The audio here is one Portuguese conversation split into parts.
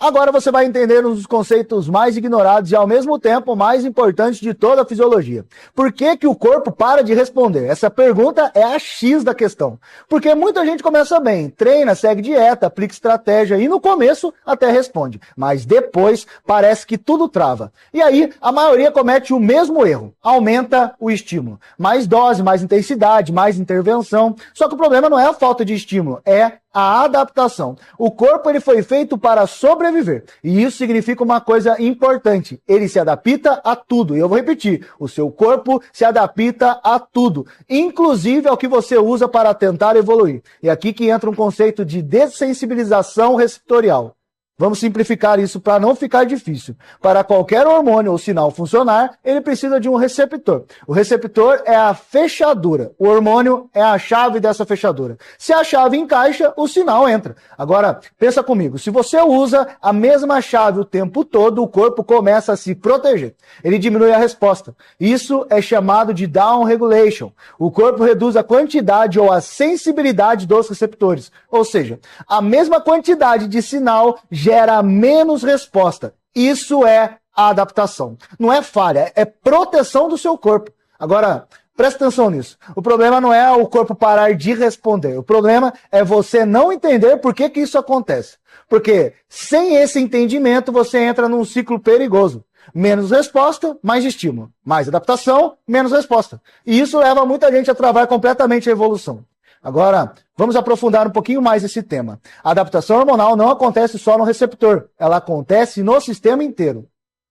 Agora você vai entender um dos conceitos mais ignorados e ao mesmo tempo mais importantes de toda a fisiologia. Por que que o corpo para de responder? Essa pergunta é a X da questão. Porque muita gente começa bem, treina, segue dieta, aplica estratégia e no começo até responde. Mas depois parece que tudo trava. E aí a maioria comete o mesmo erro. Aumenta o estímulo. Mais dose, mais intensidade, mais intervenção. Só que o problema não é a falta de estímulo, é a adaptação. O corpo ele foi feito para sobreviver. E isso significa uma coisa importante. Ele se adapta a tudo. E eu vou repetir. O seu corpo se adapta a tudo. Inclusive ao que você usa para tentar evoluir. E aqui que entra um conceito de dessensibilização receptorial. Vamos simplificar isso para não ficar difícil. Para qualquer hormônio ou sinal funcionar, ele precisa de um receptor. O receptor é a fechadura. O hormônio é a chave dessa fechadura. Se a chave encaixa, o sinal entra. Agora, pensa comigo. Se você usa a mesma chave o tempo todo, o corpo começa a se proteger. Ele diminui a resposta. Isso é chamado de down regulation. O corpo reduz a quantidade ou a sensibilidade dos receptores. Ou seja, a mesma quantidade de sinal gera menos resposta. Isso é adaptação. Não é falha, é proteção do seu corpo. Agora, presta atenção nisso. O problema não é o corpo parar de responder. O problema é você não entender por que que isso acontece. Porque sem esse entendimento, você entra num ciclo perigoso. Menos resposta, mais estímulo. Mais adaptação, menos resposta. E isso leva muita gente a travar completamente a evolução. Agora, vamos aprofundar um pouquinho mais esse tema. A adaptação hormonal não acontece só no receptor, ela acontece no sistema inteiro.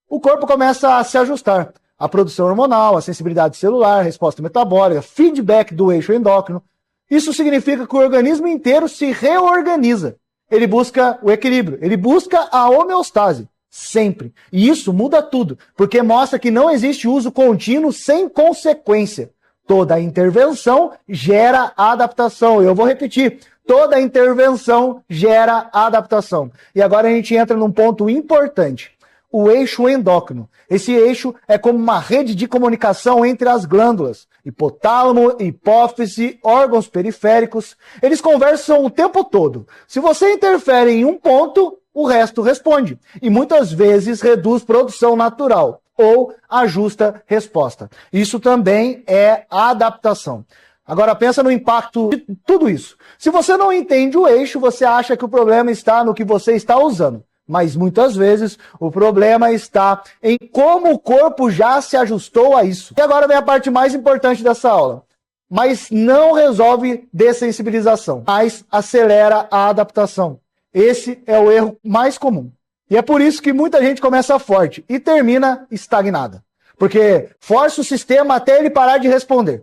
O corpo começa a se ajustar. A produção hormonal, a sensibilidade celular, a resposta metabólica, feedback do eixo endócrino. Isso significa que o organismo inteiro se reorganiza. Ele busca o equilíbrio, ele busca a homeostase. Sempre. E isso muda tudo, porque mostra que não existe uso contínuo sem consequência. Toda intervenção gera adaptação. Eu vou repetir. Toda intervenção gera adaptação. E agora a gente entra num ponto importante. O eixo endócrino. Esse eixo é como uma rede de comunicação entre as glândulas. Hipotálamo, hipófise, órgãos periféricos. Eles conversam o tempo todo. Se você interfere em um ponto, o resto responde. E muitas vezes reduz produção natural. Ou ajusta resposta. Isso também é adaptação. Agora pensa no impacto de tudo isso. Se você não entende o eixo, você acha que o problema está no que você está usando. Mas muitas vezes o problema está em como o corpo já se ajustou a isso. E agora vem a parte mais importante dessa aula. Mas não resolve dessensibilização, mas acelera a adaptação. Esse é o erro mais comum. E é por isso que muita gente começa forte e termina estagnada. Porque força o sistema até ele parar de responder.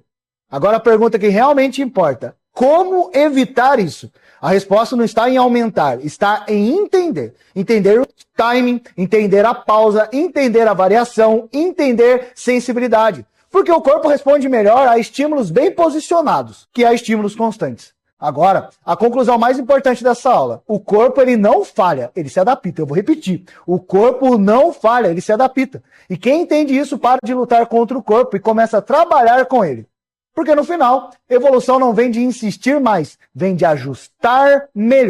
Agora a pergunta que realmente importa. Como evitar isso? A resposta não está em aumentar, está em entender. Entender o timing, entender a pausa, entender a variação, entender sensibilidade. Porque o corpo responde melhor a estímulos bem posicionados que a estímulos constantes. Agora, a conclusão mais importante dessa aula. O corpo ele não falha, ele se adapta. Eu vou repetir. O corpo não falha, ele se adapta. E quem entende isso para de lutar contra o corpo e começa a trabalhar com ele. Porque no final, evolução não vem de insistir mais, vem de ajustar melhor.